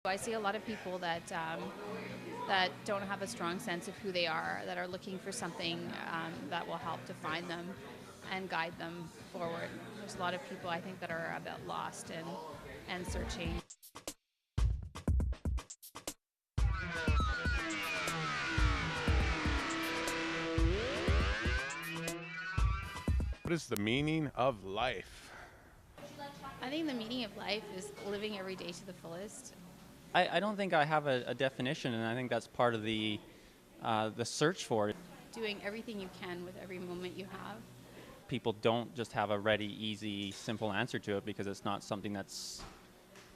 I see a lot of people that don't have a strong sense of who they are, that are looking for something that will help define them and guide them forward. There's a lot of people I think that are a bit lost and searching. What is the meaning of life? I think the meaning of life is living every day to the fullest. I don't think I have a definition, and I think that's part of the search for it. Doing everything you can with every moment you have. People don't just have a ready, easy, simple answer to it because it's not something that's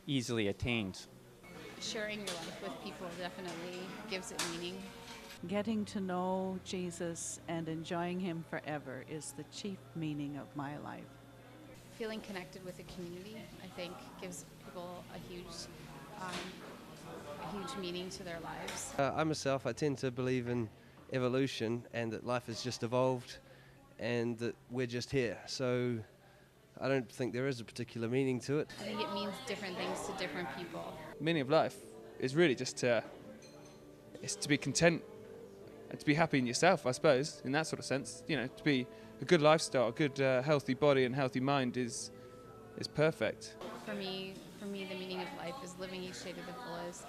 easily attained. Sharing your life with people definitely gives it meaning. Getting to know Jesus and enjoying Him forever is the chief meaning of my life. Feeling connected with the community, I think, gives people a huge meaning to their lives. I myself, I tend to believe in evolution and that life has just evolved and that we're just here. So I don't think there is a particular meaning to it. I think it means different things to different people. Meaning of life is really just to be content and to be happy in yourself, I suppose, in that sort of sense. You know, to be a good lifestyle, a good healthy body and healthy mind is perfect. For me, the meaning of life is living each day to the fullest,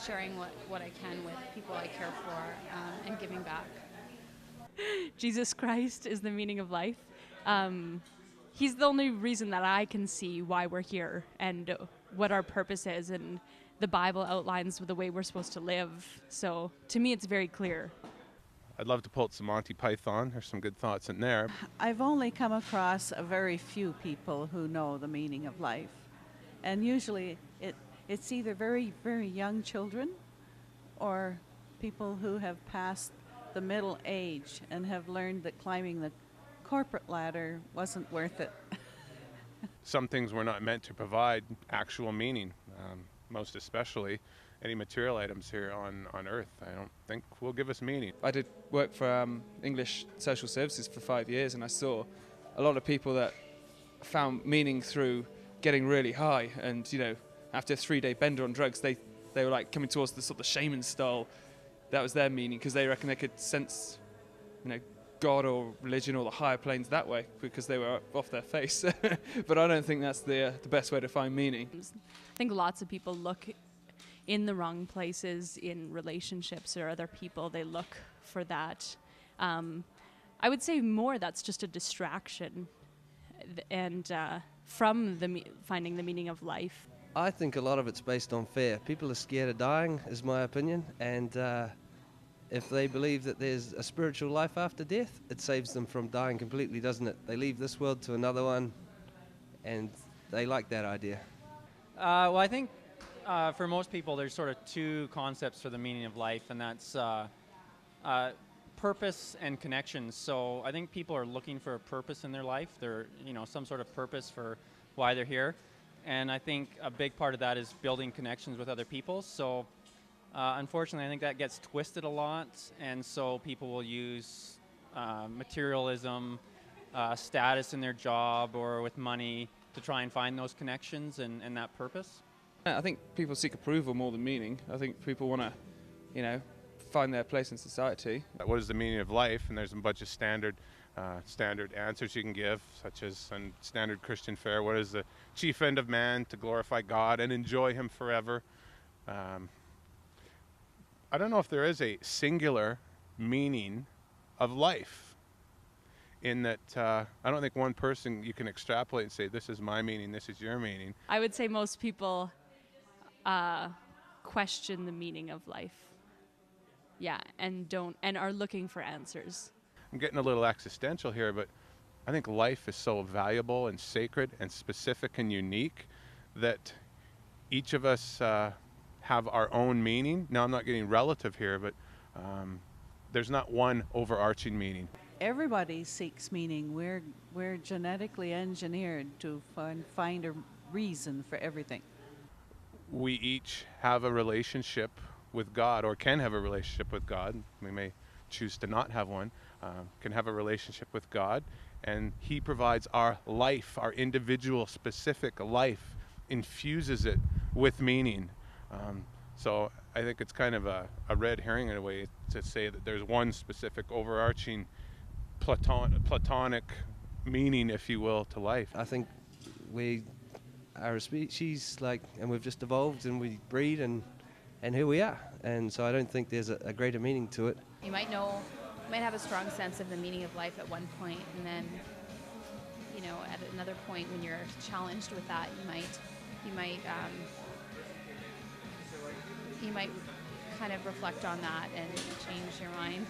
sharing what I can with people I care for, and giving back. Jesus Christ is the meaning of life. He's the only reason that I can see why we're here and what our purpose is, and the Bible outlines the way we're supposed to live. So to me, it's very clear. I'd love to pull out some Monty Python. There's some good thoughts in there. I've only come across a very few people who know the meaning of life. And usually it's either very, very young children or people who have passed the middle age and have learned that climbing the corporate ladder wasn't worth it. Some things were not meant to provide actual meaning, most especially any material items here on Earth. I don't think will give us meaning. I did work for English Social Services for 5 years, and I saw a lot of people that found meaning through getting really high, and after a 3-day bender on drugs, they were like coming towards the sort of shaman style. That was their meaning because they reckon they could sense, God or religion or the higher planes that way because they were off their face. But I don't think that's the best way to find meaning. I think lots of people look in the wrong places in relationships or other people. They look for that. I would say more that's just a distraction and from finding the meaning of life. I think a lot of it's based on fear. People are scared of dying, is my opinion, and if they believe that there's a spiritual life after death, it saves them from dying completely, doesn't it? They leave this world to another one, and they like that idea. Well, I think for most people, there's sort of two concepts for the meaning of life, and that's purpose and connections. So I think people are looking for a purpose in their life. They're, some sort of purpose for why they're here. And I think a big part of that is building connections with other people. So unfortunately, I think that gets twisted a lot. And so people will use materialism, status in their job or with money to try and find those connections and that purpose. I think people seek approval more than meaning. I think people want to, find their place in society. What is the meaning of life? And there's a bunch of standard answers you can give, such as standard Christian fare. What is the chief end of man? To glorify God and enjoy Him forever. I don't know if there is a singular meaning of life, in that I don't think one person you can extrapolate and say, this is my meaning, this is your meaning. I would say most people question the meaning of life. Yeah, and are looking for answers. I'm getting a little existential here, but I think life is so valuable and sacred and specific and unique that each of us have our own meaning. Now, I'm not getting relative here, but there's not one overarching meaning. Everybody seeks meaning. We're genetically engineered to find a reason for everything. We each have a relationship with God, or can have a relationship with God. We may choose to not have one. Can have a relationship with God, and He provides our life, our individual specific life, infuses it with meaning. So I think it's kind of a red herring in a way to say that there's one specific overarching platonic meaning, if you will, to life. I think we are a species, like, and we've just evolved and we breed and here we are. And so I don't think there's a greater meaning to it. You might have a strong sense of the meaning of life at one point, and then, you know, at another point when you're challenged with that, you might kind of reflect on that and change your mind.